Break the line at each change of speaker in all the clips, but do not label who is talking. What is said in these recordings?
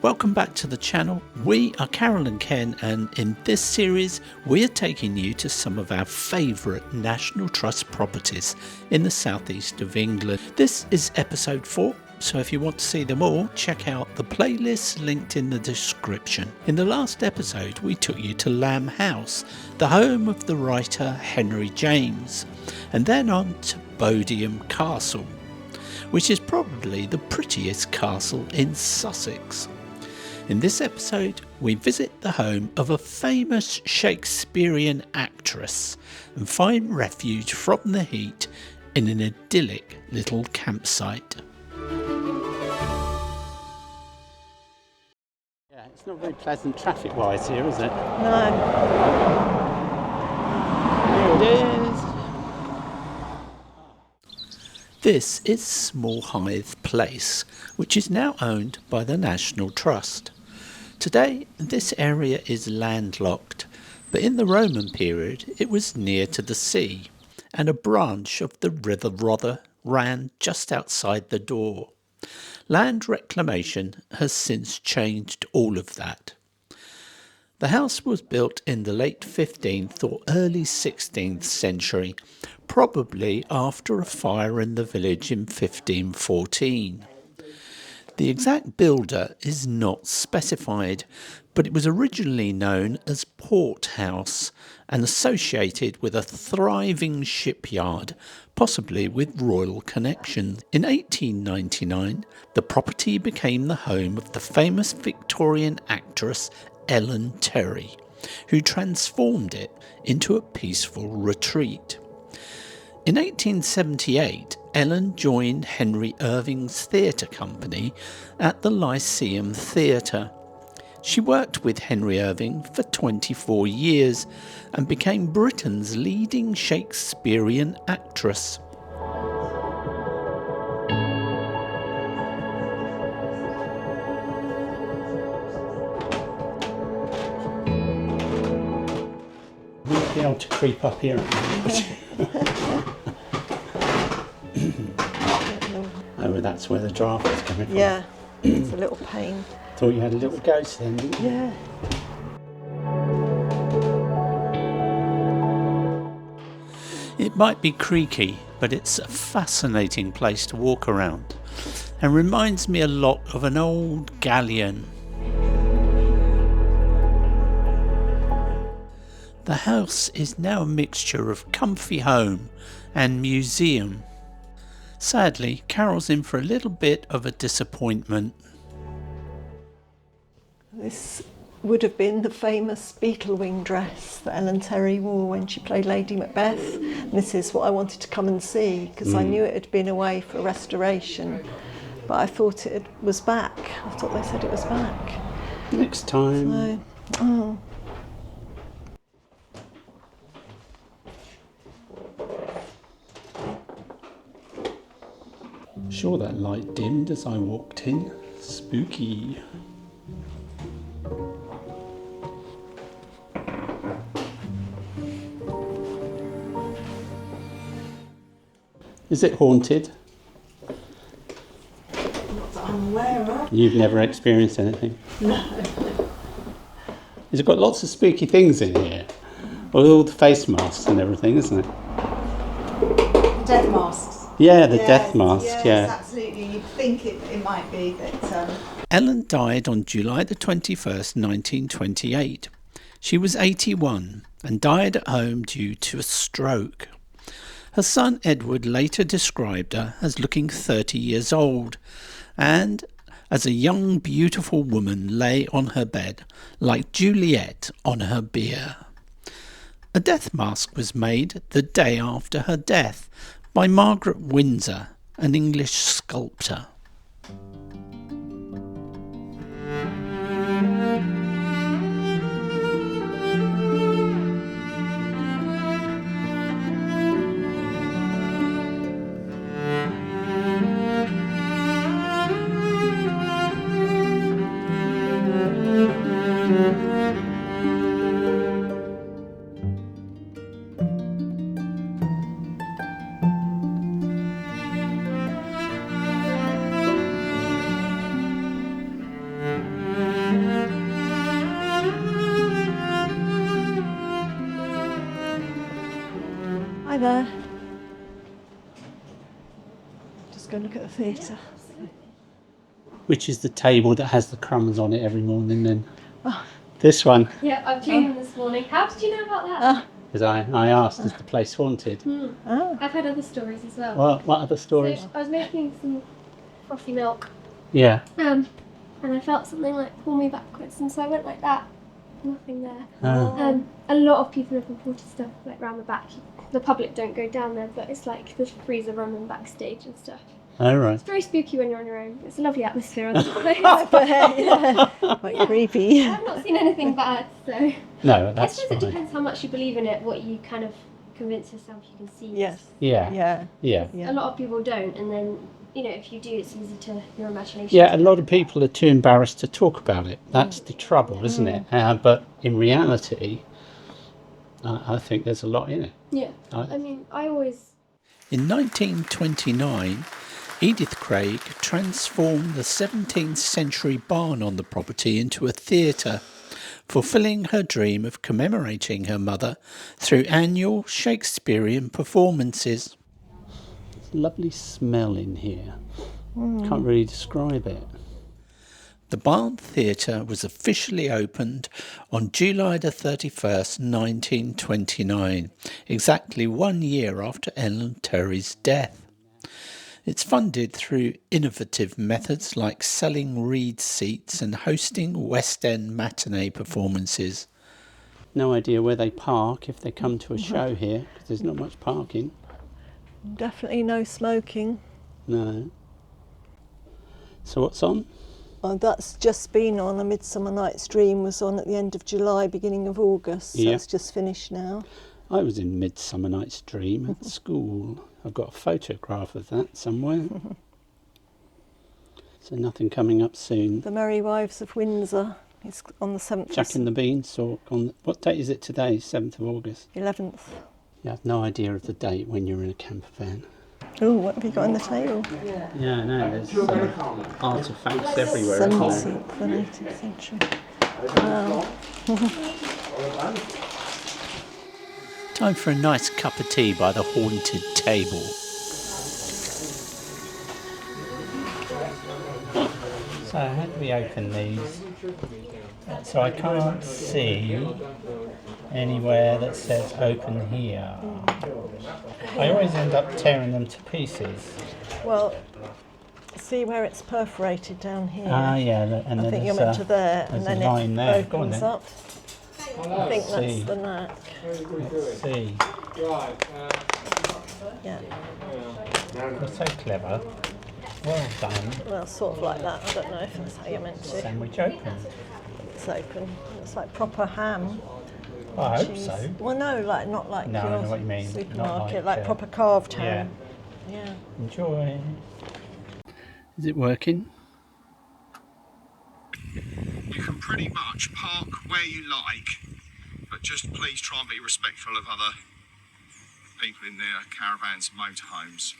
Welcome back to the channel. We are Carol and Ken, and in this series we are taking you to some of our favourite National Trust properties in the southeast of England. This is episode 4, so if you want to see them all, check out the playlist linked in the description. In the last episode we took you to Lamb House, the home of the writer Henry James, and then on to Bodiam Castle, which is probably the prettiest castle in Sussex. In this episode, we visit the home of a famous Shakespearean actress and find refuge from the heat in an idyllic little campsite. Yeah, it's not very pleasant traffic-wise here, is it?
No.
Here it is. This is Smallhythe Place, which is now owned by the National Trust. Today, this area is landlocked, but in the Roman period it was near to the sea, and a branch of the River Rother ran just outside the door. Land reclamation has since changed all of that. The house was built in the late 15th or early 16th century, probably after a fire in the village in 1514. The exact builder is not specified, but it was originally known as Port House and associated with a thriving shipyard, possibly with royal connections. In 1899, the property became the home of the famous Victorian actress Ellen Terry, who transformed it into a peaceful retreat. In 1878, Ellen joined Henry Irving's theatre company at the Lyceum Theatre. She worked with Henry Irving for 24 years and became Britain's leading Shakespearean actress. We'll be able to creep up here. Oh, that's where the draft is coming from.
Yeah, it's a little pain.
Thought you had a little ghost then, didn't you?
Yeah.
It might be creaky, but it's a fascinating place to walk around and reminds me a lot of an old galleon. The house is now a mixture of comfy home and museum. Sadly, Carol's in for a little bit of a disappointment.
This would have been the famous beetle wing dress that Ellen Terry wore when she played Lady Macbeth. And this is what I wanted to come and see because I knew it had been away for restoration, but I thought it was back. I thought they said it was back.
Next time.
So,
Sure, that light dimmed as I walked in. Spooky. Is it haunted?
Not that I'm aware of.
You've never experienced anything?
No.
It's got lots of spooky things in here. All the face masks and everything, isn't it?
Death masks.
Yeah, the death mask,
yes,
yeah.
Absolutely. You'd think it might be, but...
Ellen died on July the 21st, 1928. She was 81 and died at home due to a stroke. Her son Edward later described her as looking 30 years old and as a young beautiful woman lay on her bed like Juliet on her bier. A death mask was made the day after her death by Margaret Windsor, an English sculptor.
Hi there. Just go look at the theatre.
Which is the table that has the crumbs on it every morning then? Oh. This one?
Yeah, I've dreamed this morning. How did you know about that?
Because I asked, is the place haunted?
I've heard other stories as well.
What other stories?
So I was making some frothy milk.
Yeah.
And I felt something like pull me backwards, and so I went like that. Nothing there. A lot of people have reported stuff like round the back. The public don't go down there, but it's like the freezer room backstage and stuff.
Oh, right.
It's very spooky when you're on your own. It's a lovely atmosphere on the place.
Yeah. Quite creepy.
I've not seen anything bad, so.
No, that's
I suppose it depends how much you believe in it, what you kind of convince yourself you can see.
Yes.
Yeah.
A lot of people don't, and then, you know, if you do, it's easy to your imagination.
Yeah, a lot of people are too embarrassed to talk about it. That's the trouble, isn't it? But in reality, I think there's a lot in it.
Yeah. I mean, I always...
In 1929, Edith Craig transformed the 17th century barn on the property into a theatre, fulfilling her dream of commemorating her mother through annual Shakespearean performances. It's a lovely smell in here. Can't really describe it. The Barn Theatre was officially opened on July the 31st, 1929, exactly 1 year after Ellen Terry's death. It's funded through innovative methods like selling reed seats and hosting West End matinee performances. No idea where they park if they come to a show here, because there's not much parking.
Definitely no smoking.
No. So what's on?
That's just been on. A Midsummer Night's Dream was on at the end of July, beginning of August. So it's just finished now. I
was in Midsummer Night's Dream at school. I've got a photograph of that somewhere. So nothing coming up soon.
The Merry Wives of Windsor is on the 7th.
Jack and the Beanstalk on... What date is it today? 7th of August?
11th.
You have no idea of the date when you're in a camper van.
Oh, what have you got on the table?
Yeah, no, there's artefacts everywhere.
17th and 18th century. Wow.
Time for a nice cup of tea by the haunted table. So how do we open these? So I can't see anywhere that says open here. I always end up tearing them to pieces.
Well, see where it's perforated down here?
Yeah, and
I think you're meant to there, and then it opens up. I think that's the knack.
Let's see.
Yeah.
You're so clever. Well done.
Well, sort of like that. I don't know if that's how you're meant to.
Sandwich open.
It's open. It's like proper ham.
I hope so.
Well, no, not like
no,
your
I know what you mean.
supermarket, like proper carved ham. Yeah.
Enjoy. Is it working?
You can pretty much park where you like, but just please try and be respectful of other people in their caravans and motorhomes.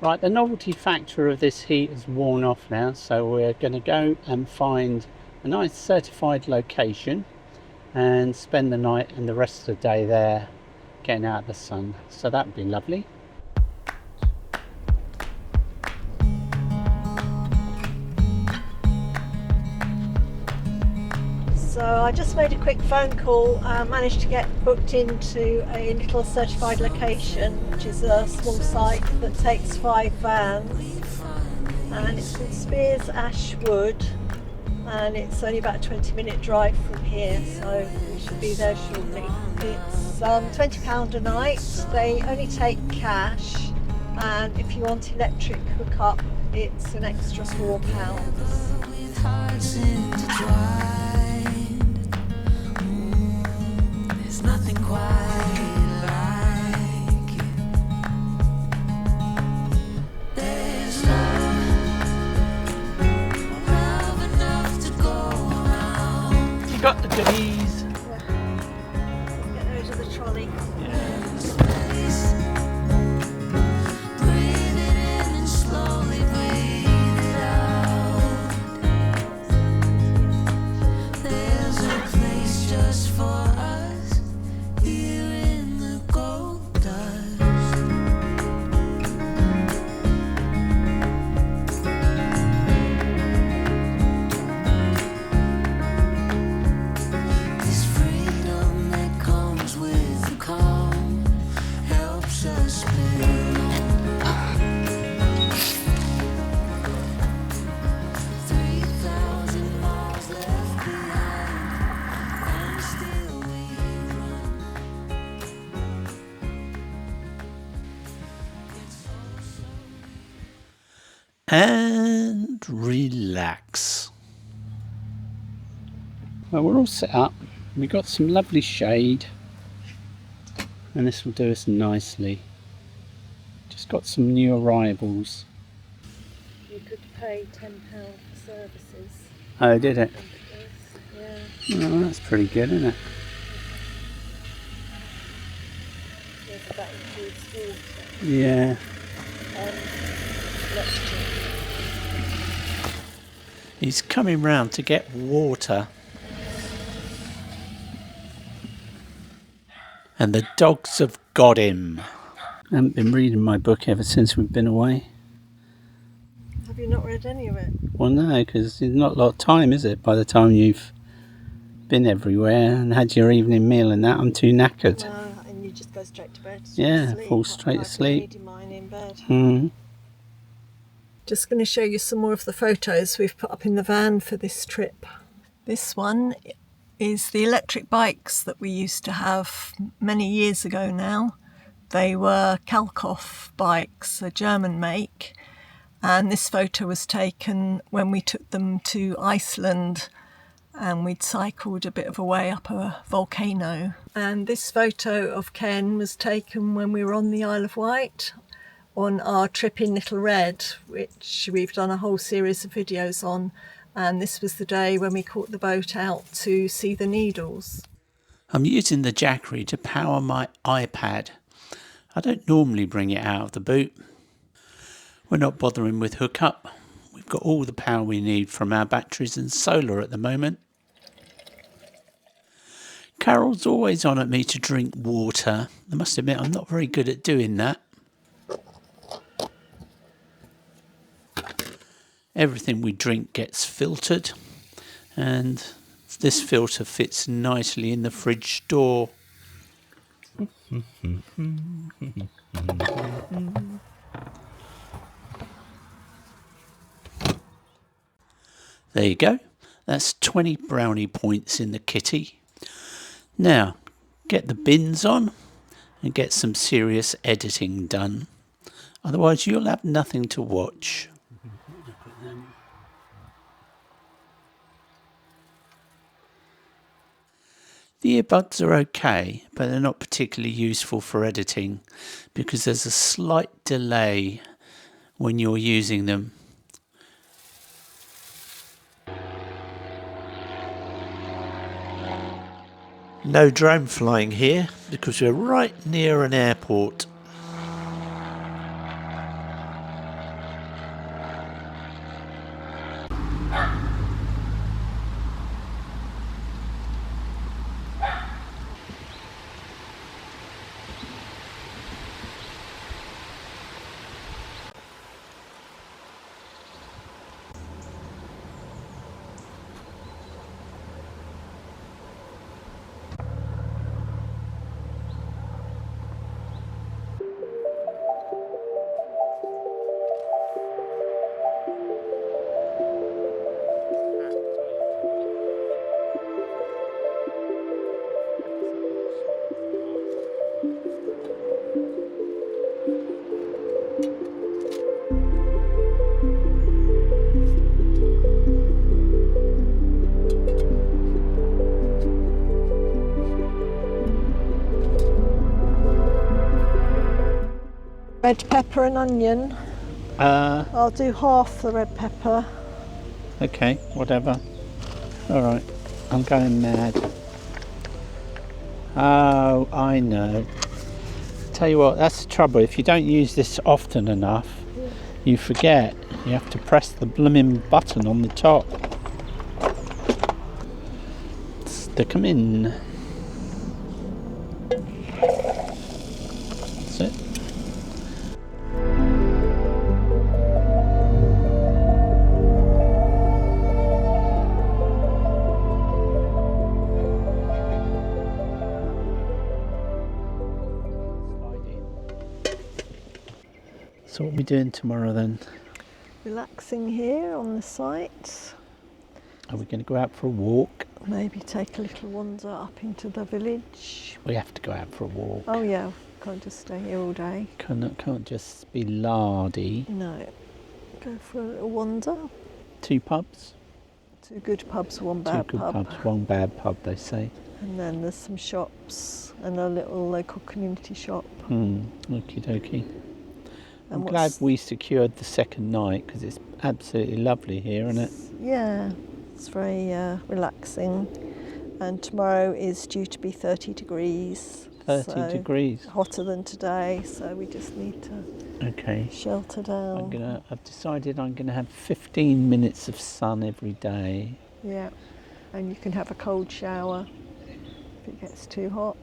Right, the novelty factor of this heat has worn off now, so we're going to go and find a nice certified location and spend the night and the rest of the day there getting out of the sun. So that would be lovely.
So I just made a quick phone call, managed to get booked into a little certified location, which is a small site that takes 5 vans, and it's called Spears Ash Wood, and it's only about a 20-minute drive from here, so we should be there shortly. It's £20 a night. They only take cash, and if you want electric hookup, it's an extra £4.
Nothing quite like it. There's love enough to go around.
You got the goodies.
Let's get those of the trolley.
Breathe it in and slowly breathe it out. There's a place just for us. Here in the gold dust.
and relax.
Well, we're all set up. We've got some lovely shade, and this will do us nicely. Just got some new arrivals.
You could pay £10 for services.
Oh, did it?
Yeah.
Oh, that's pretty good, isn't it?
Yes, that includes water.
Yeah.
He's coming round to get water. And the dogs have got him.
I haven't been reading my book ever since we've been away.
Have you not read any of it?
Well, no, because there's not a lot of time, is it? By the time you've been everywhere and had your evening meal and that, I'm too knackered.
No, and you just go straight to bed.
Yeah,
sleep.
fall straight
I've
asleep.
been reading mine in bed.
Mm.
Just going to show you some more of the photos we've put up in the van for this trip. This one is the electric bikes that we used to have many years ago now. They were Kalkoff bikes, a German make, and this photo was taken when we took them to Iceland and we'd cycled a bit of a way up a volcano. And this photo of Ken was taken when we were on the Isle of Wight on our trip in Little Red, which we've done a whole series of videos on, and this was the day when we caught the boat out to see the Needles.
I'm using the Jackery to power my iPad. I don't normally bring it out of the boot. We're not bothering with hookup. We've got all the power we need from our batteries and solar at the moment. Carol's always on at me to drink water. I must admit I'm not very good at doing that. Everything we drink gets filtered, and this filter fits nicely in the fridge door. There you go. That's 20 brownie points in the kitty. Now, get the bins on and get some serious editing done. Otherwise you'll have nothing to watch. The earbuds are okay, but they're not particularly useful for editing because there's a slight delay when you're using them. No drone flying here because we're right near an airport.
Red pepper and onion. I'll do half the red pepper.
Okay, whatever. Alright, I'm going mad. Oh, I know. Tell you what, that's the trouble. If you don't use this often enough, you forget. You have to press the blooming button on the top. Stick them in. That's it. So what are we doing tomorrow then?
Relaxing here on the site.
Are we going to go out for a walk?
Maybe take a little wander up into the village.
We have to go out for a walk.
Oh yeah, can't just stay here all day.
Can't just be lardy.
No, Go for a little wander.
2 pubs.
2 good pubs, 1
2
bad
good
pub.
pubs, 1 bad pub, they say.
And then there's some shops and a little local community shop.
Okie dokie. I'm
And
glad we secured the second night because it's absolutely lovely here, isn't it?
Yeah, it's very relaxing. And tomorrow is due to be 30 degrees.
30 degrees.
Hotter than today, so we just need to shelter down.
I've decided I'm gonna have 15 minutes of sun every day.
Yeah, and you can have a cold shower if it gets too hot.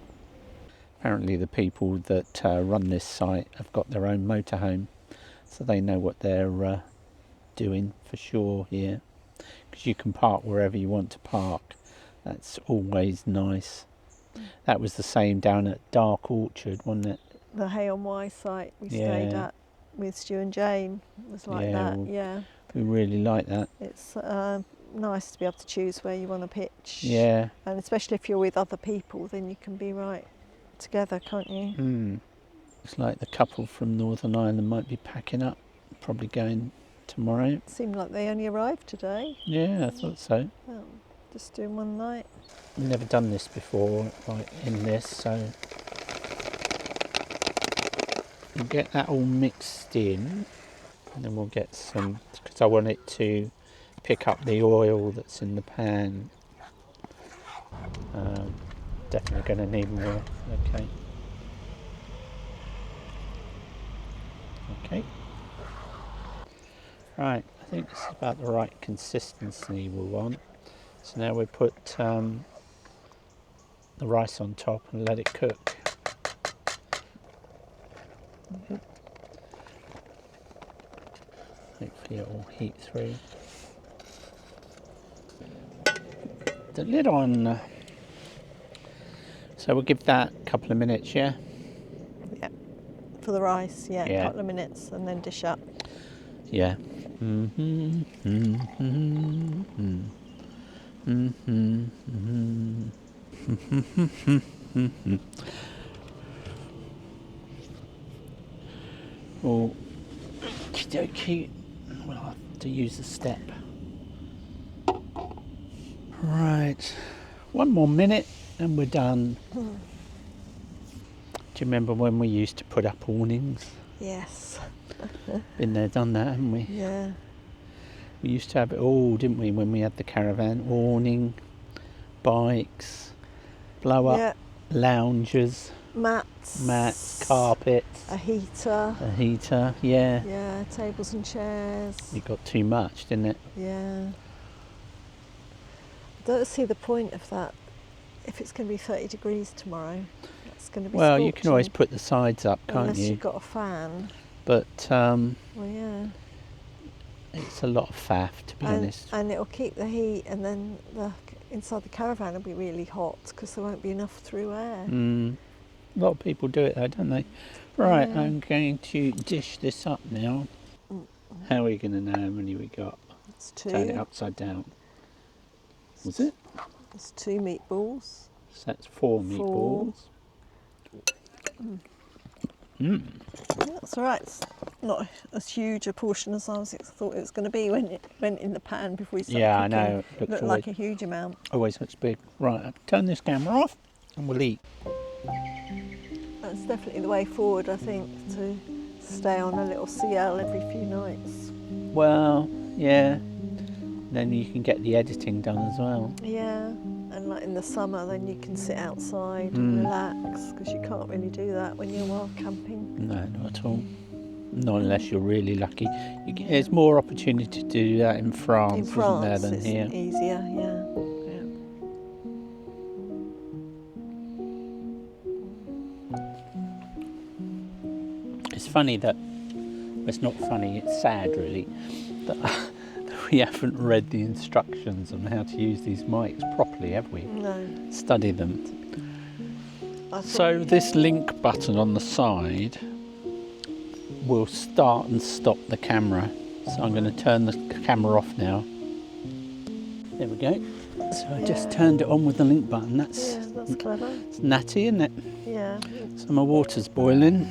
Apparently the people that run this site have got their own motorhome, so they know what they're doing for sure here, because you can park wherever you want to park. That's always nice. That was the same down at Dark Orchard, wasn't it?
The Hay on Wye site we stayed at with Stu and Jane was like that.
We really like that.
It's nice to be able to choose where you want to pitch.
Yeah.
And especially if you're with other people, then you can be right together, can't you?
It's like the couple from Northern Ireland might be packing up, probably going tomorrow.
It seemed like they only arrived today.
Yeah, I thought so.
Well, just doing one night.
I've never done this before, like in this, so we'll get that all mixed in, and then we'll get some, because I want it to pick up the oil that's in the pan. Definitely going to need more. Okay. Right, I think this is about the right consistency we want. So now we put the rice on top and let it cook. Hopefully it will heat through. The lid on. So we'll give that a couple of minutes, yeah?
Yeah. For the rice,
Yeah.
a couple of minutes and then dish up.
Yeah. Oh, okie dokie. We'll have to use the step. Right, 1 more minute and we're done. Do you remember when we used to put up awnings?
Yes.
Been there, done that, haven't we?
Yeah.
We used to have it all, didn't we, when we had the caravan? Awning, bikes, blow up loungers, mats, carpets,
a heater.
Yeah.
Yeah, tables and chairs.
It got too much, didn't it?
Yeah. I don't see the point of that. If it's going to be 30 degrees tomorrow, that's going to be
Well,
scorching.
you can always put the sides up, can't
Unless
you?
you've got a fan.
But
Well, yeah.
it's a lot of faff, to be honest.
And it'll keep the heat, and then inside the caravan will be really hot because there won't be enough through air.
A lot of people do it though, don't they? Right,
Yeah.
I'm going to dish this up now. How are we going to know how many we got?
It's 2.
Turn it upside down. Was it?
It's 2 meatballs.
So that's 4 meatballs.
That's all right. It's not as huge a portion as I thought it was going to be when it went in the pan before we started
Yeah,
cooking.
I know.
It looked like a huge amount.
Always looks big. Right, I'll turn this camera off and we'll eat.
That's definitely the way forward, I think, to stay on a little CL every few nights.
Well, yeah. Then you can get the editing done as well.
Yeah, and like in the summer, then you can sit outside and relax, because you can't really do that when you're wild camping.
No, not at all. Not unless you're really lucky. There's more opportunity to do that in France, isn't there, than
it's
here?
easier, yeah.
It's funny that, it's not funny, it's sad really, that we haven't read the instructions on how to use these mics properly, have we?
No.
Study them. So this link button on the side will start and stop the camera. So I'm going to turn the camera off now. There we go. So I just turned it on with the link button. That's
clever.
It's natty, isn't it?
Yeah.
So my water's boiling.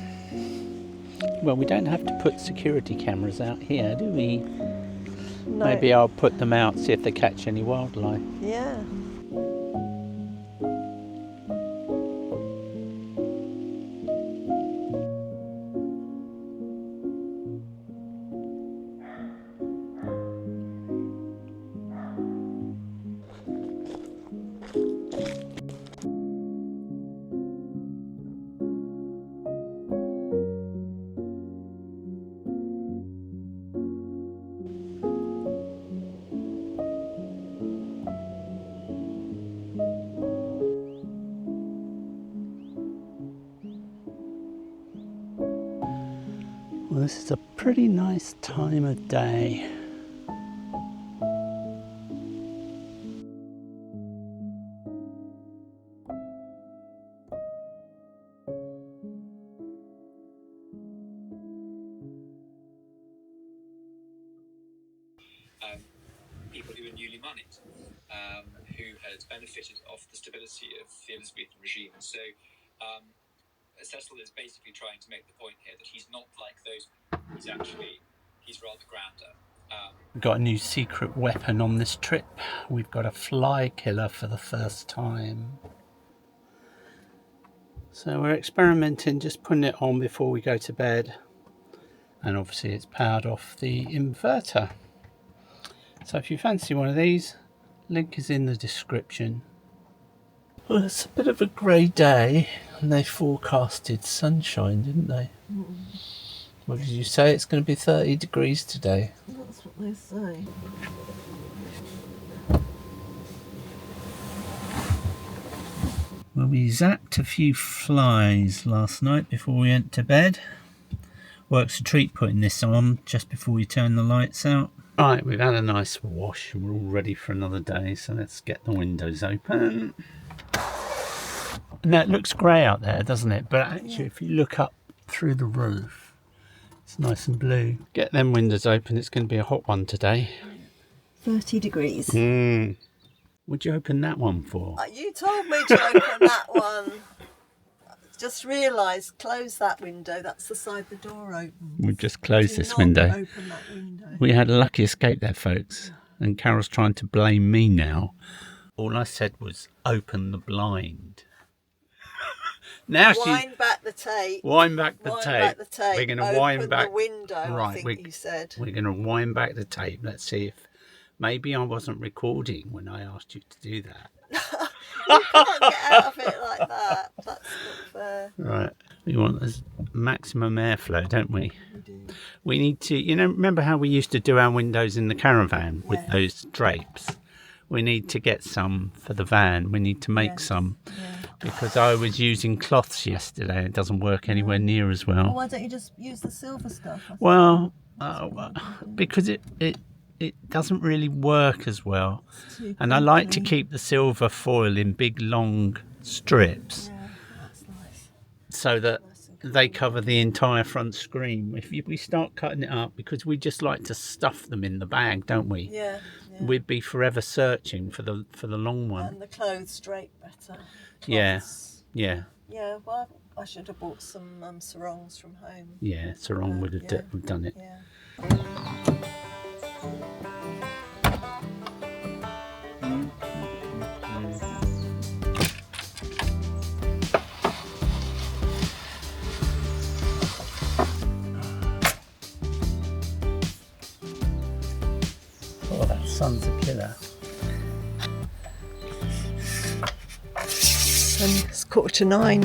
Well, we don't have to put security cameras out here, do we?
No.
Maybe I'll put them out, see if they catch any wildlife.
Yeah.
Well, this is a pretty nice time of day.
People who were newly moneyed, who had benefited off the stability of the Elizabethan regime. And so Cecil is basically trying to make the point here that he's not like those. He's rather grander.
We've got a new secret weapon on this trip. We've got a fly killer for the first time. So we're experimenting, just putting it on before we go to bed. And obviously it's powered off the inverter. So if you fancy one of these, link is in the description. Well, it's a bit of a grey day, and they forecasted sunshine, didn't they? What did you say? It's going to be 30 degrees today.
That's what they say.
Well, we zapped a few flies last night before we went to bed. Works a treat putting this on just before we turn the lights out. Right, we've had a nice wash and we're all ready for another day, so let's get the windows open. Now it looks grey out there, doesn't it? But actually, if you look up through the roof, it's nice and blue. Get them windows open, it's going to be a hot one today.
30 degrees.
What'd you open that one for?
You told me to open that one. Just realised, close that window. That's the side the door opens.
We've just closed this
not
window.
Open that window.
We had a lucky escape there, folks. And Carol's trying to blame me now. All I said was open the blind. Now
Wind back the tape.
Wind back the
Wind
tape.
back the tape.
We're going to
Open
wind back
the window.
Right,
I think you said.
We're going to wind back the tape. Let's see if maybe I wasn't recording when I asked you to do that.
You can't get out of it like that. That's not fair.
Right. We want this maximum airflow, don't we?
We do.
We need to, remember how we used to do our windows in the caravan with those drapes? We need to get some for the van. We need to make some.
Yeah.
Because I was using cloths yesterday. It doesn't work anywhere near as well.
Well, why don't you just use the silver stuff?
Well, because it doesn't really work as well. And I like to keep the silver foil in big long strips.
Yeah, that's nice.
So that they cover the entire front screen. If we start cutting it up, because we just like to stuff them in the bag, don't we?
Yeah.
We'd be forever searching for the long one.
And the clothes straight better.
Yeah.
Cloths.
Yeah.
Yeah, well, I should have bought some sarongs from home.
Yeah, Sarong would have done it.
Yeah.
Oh, that sun's a killer.
And it's 9:15 in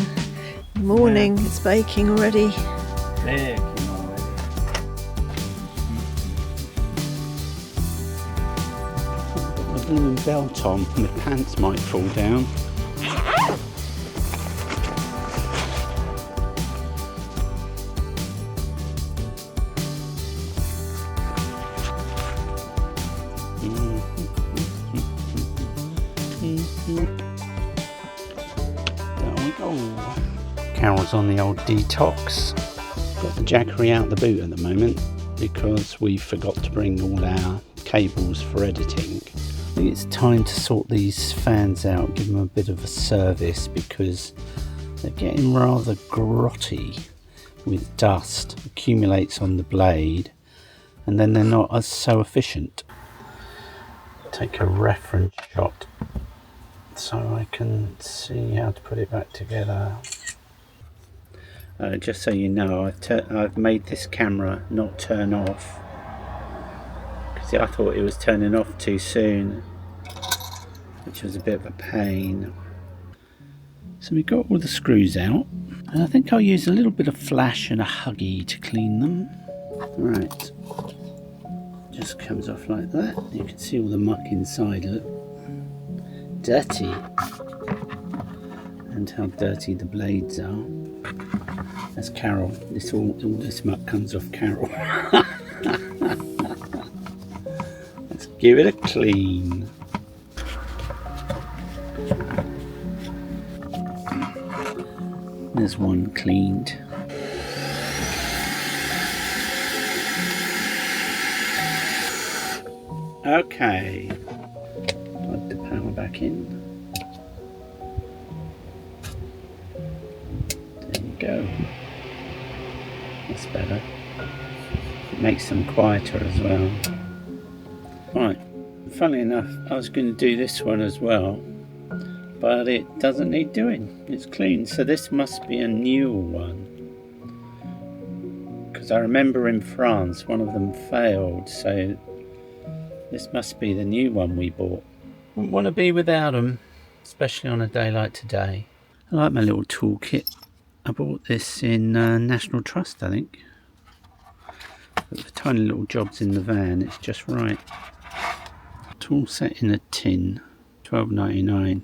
the morning.
Yeah.
It's baking already.
Baking already. Got my blooming belt on, my pants might fall down. Carol's on the old detox. Got the Jackery out the boot at the moment because we forgot to bring all our cables for editing. I think it's time to sort these fans out, give them a bit of a service because they're getting rather grotty. with dust, accumulates on the blade, and then they're not as so efficient. Take a reference shot so I can see how to put it back together. Just so you know, I've made this camera not turn off because I thought it was turning off too soon, which was a bit of a pain. So we've got all the screws out, and I think I'll use a little bit of flash and a Huggy to clean them. Right, just comes off like that. You can see all the muck inside, look. Dirty. And how dirty the blades are. That's Carol. All this muck comes off Carol. Let's give it a clean. There's one cleaned. Okay. Plug the power back in. There you go. That's better. It makes them quieter as well. Right. Funnily enough, I was going to do this one as well, but it doesn't need doing. It's clean, so this must be a new one. Because I remember in France one of them failed, so this must be the new one we bought. Wouldn't want to be without them, especially on a day like today. I like my little toolkit. I bought this in National Trust, I think. But for tiny little jobs in the van, it's just right. Tool set in a tin, $12.99.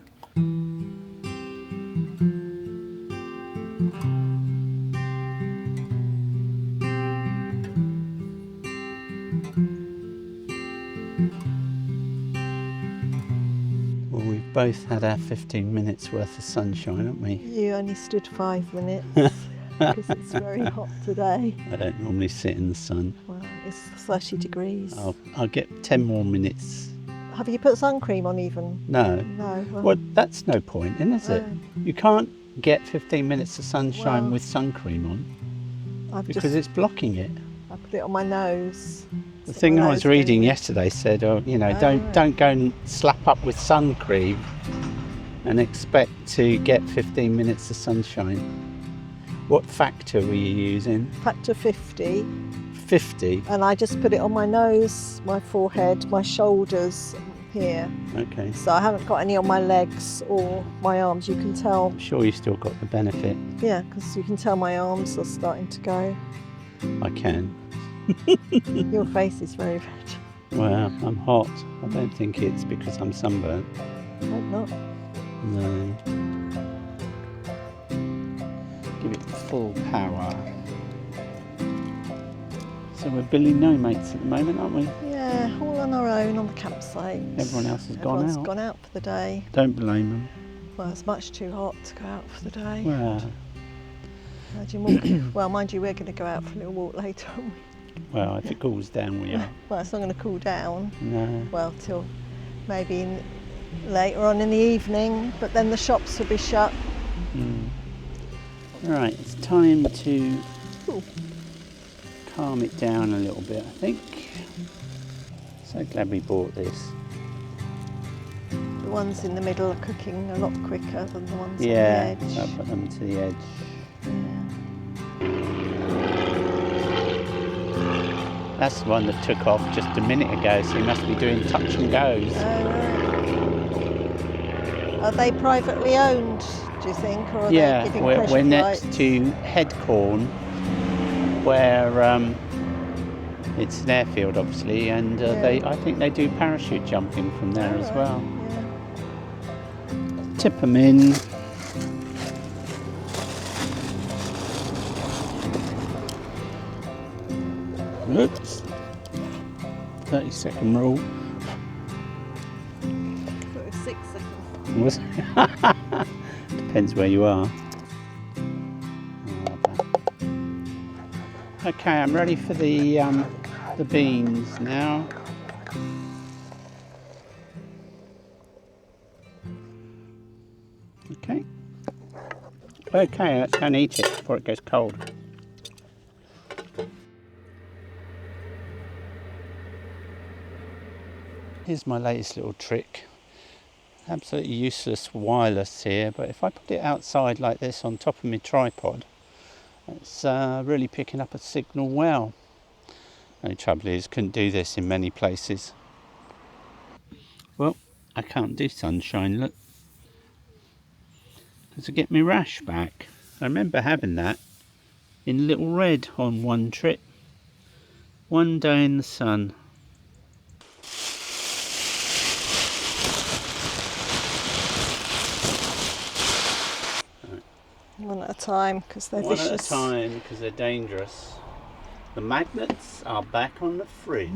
Well, we've both had our 15 minutes worth of sunshine, haven't we?
You only stood 5 minutes because it's very hot today.
I don't normally sit in the sun.
Well, it's 30 degrees.
I'll get 10 more minutes.
Have you put sun cream on even?
No.
No.
Well, that's no point, is it? You can't get 15 minutes of sunshine with sun cream on because it's blocking it.
I put it on my nose.
The thing I was reading yesterday said, don't go and slap up with sun cream and expect to get 15 minutes of sunshine. What factor were you using?
Factor 50.
50?
And I just put it on my nose, my forehead, my shoulders here.
Okay.
So I haven't got any on my legs or my arms. You can tell.
I'm sure you still got the benefit.
Yeah, because you can tell my arms are starting to go.
I can.
Your face is very red.
Well, I'm hot. I don't think it's because I'm sunburnt.
I hope not.
No. Give it full power. So we're Billy No Mates at the moment, aren't we?
Yeah, all on our own on the campsite.
Everyone else has
Everyone's
gone out.
gone out for the day.
Don't blame them.
Well, it's much too hot to go out for the day.
Well,
Imagine walking. Well, mind you, we're going to go out for a little walk later, aren't we?
well, if it cools down, we are.
Well, it's not going to cool down.
No.
Well, till maybe later on in the evening, but then the shops will be shut.
Right, it's time to calm it down a little bit, I think. So glad we bought this.
The ones in the middle are cooking a lot quicker than the ones
Yeah,
on the edge.
I'll put them to the edge. That's the one that took off just a minute ago, so he must be doing touch and goes.
Are they privately owned, do you think, or are they giving
we're
pleasure
next
flights?
to Headcorn, where it's an airfield, obviously, and I think they do parachute jumping from there as well.
Yeah.
Tip them in. Oops. 30-second rule.
It was 6 seconds.
Was it? Depends where you are. Okay, I'm ready for the beans now. Okay. Okay, let's go and eat it before it goes cold. Here's my latest little trick. Absolutely useless wireless here, but if I put it outside like this on top of my tripod, it's really picking up a signal well. The trouble is, couldn't do this in many places. Well, I can't do sunshine, look, because I get my rash back. I remember having that in Little Red on one trip. One day in the sun.
One at a time, because they're
One
vicious.
at a time, because they're dangerous. The magnets are back on the fridge.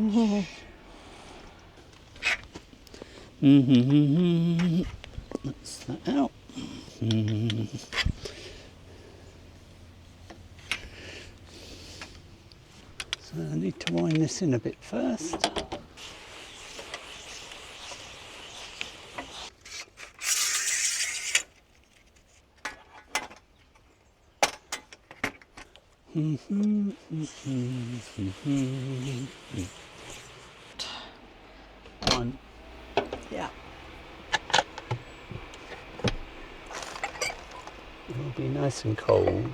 That's that out. So I need to wind this in a bit first. One.
Yeah,
It'll be nice and cold.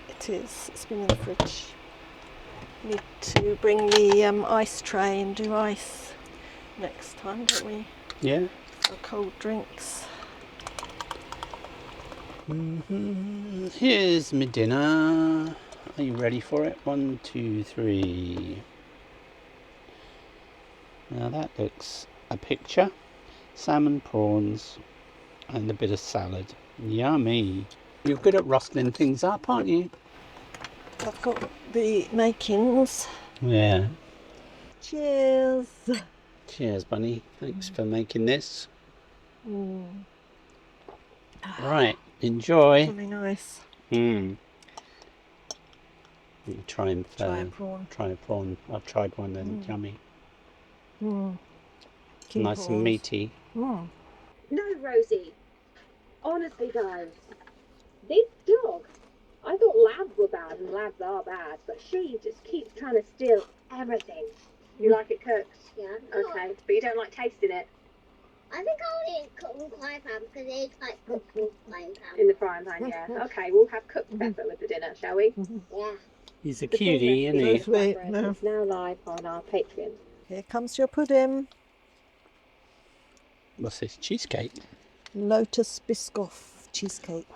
it is. It's been in the fridge. Need to bring the ice tray and do ice next time, don't we?
Yeah.
For cold drinks.
Here's my dinner. Are you ready for it? 1, 2, 3. Now that looks a picture. Salmon, prawns, and a bit of salad. Yummy. You're good at rustling things up, aren't you?
I've got the makings.
Yeah.
Cheers.
Cheers, Bunny. Thanks for making this. Right, enjoy.
Really nice.
Try and
Try a prawn.
Try a prawn. I've tried one and yummy.
King
Nice and
prawns.
meaty.
No, Rosie. Honestly, guys, this dog, I thought labs were bad and labs are bad, but she just keeps trying to steal everything. You like it cooked?
Yeah.
Okay, but you don't like tasting it
I think I'll eat cooked with frying pan because it's like cooked with frying pan.
in the frying pan, yeah. Okay, we'll have cooked pepper with the dinner, shall we?
Yeah.
He's a
The full
cutie, isn't
recipe
he?
of
Sweet,
flatbread
no.
is now live on our Patreon.
Here comes your pudding.
What's this? Cheesecake?
Lotus Biscoff cheesecake.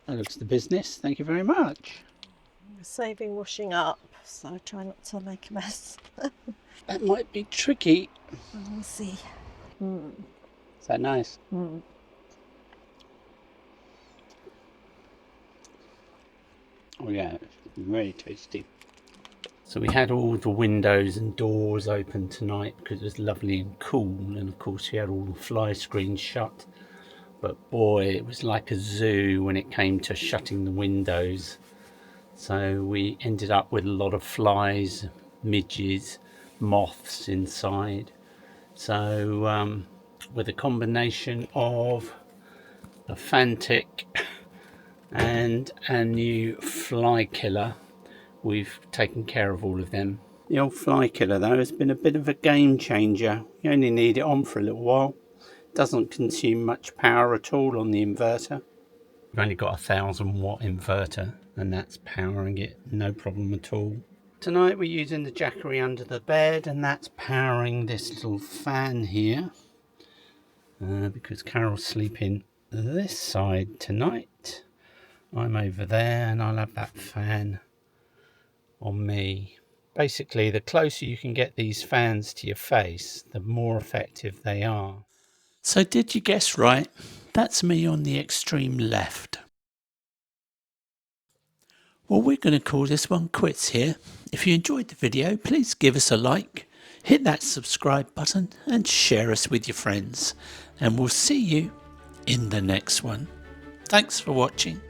That looks the business. Thank you very much.
We're saving washing up, so try not to make a mess.
That might be tricky.
We'll see.
Is that nice? Oh yeah, it's very tasty. So we had all the windows and doors open tonight because it was lovely and cool, and of course we had all the fly screens shut. But boy, it was like a zoo when it came to shutting the windows. So we ended up with a lot of flies, midges, moths inside. So with a combination of a Fantic and a new fly killer, we've taken care of all of them. The old fly killer though has been a bit of a game changer. You only need it on for a little while. Doesn't consume much power at all on the inverter. We've only got a 1000-watt inverter and that's powering it, no problem at all. Tonight we're using the Jackery under the bed and that's powering this little fan here because Carol's sleeping this side tonight. I'm over there and I'll have that fan on me. Basically, the closer you can get these fans to your face, the more effective they are.
So did you guess right? That's me on the extreme left. Well, we're going to call this one quits here. If you enjoyed the video, please give us a like, hit that subscribe button and share us with your friends. And we'll see you in the next one. Thanks for watching.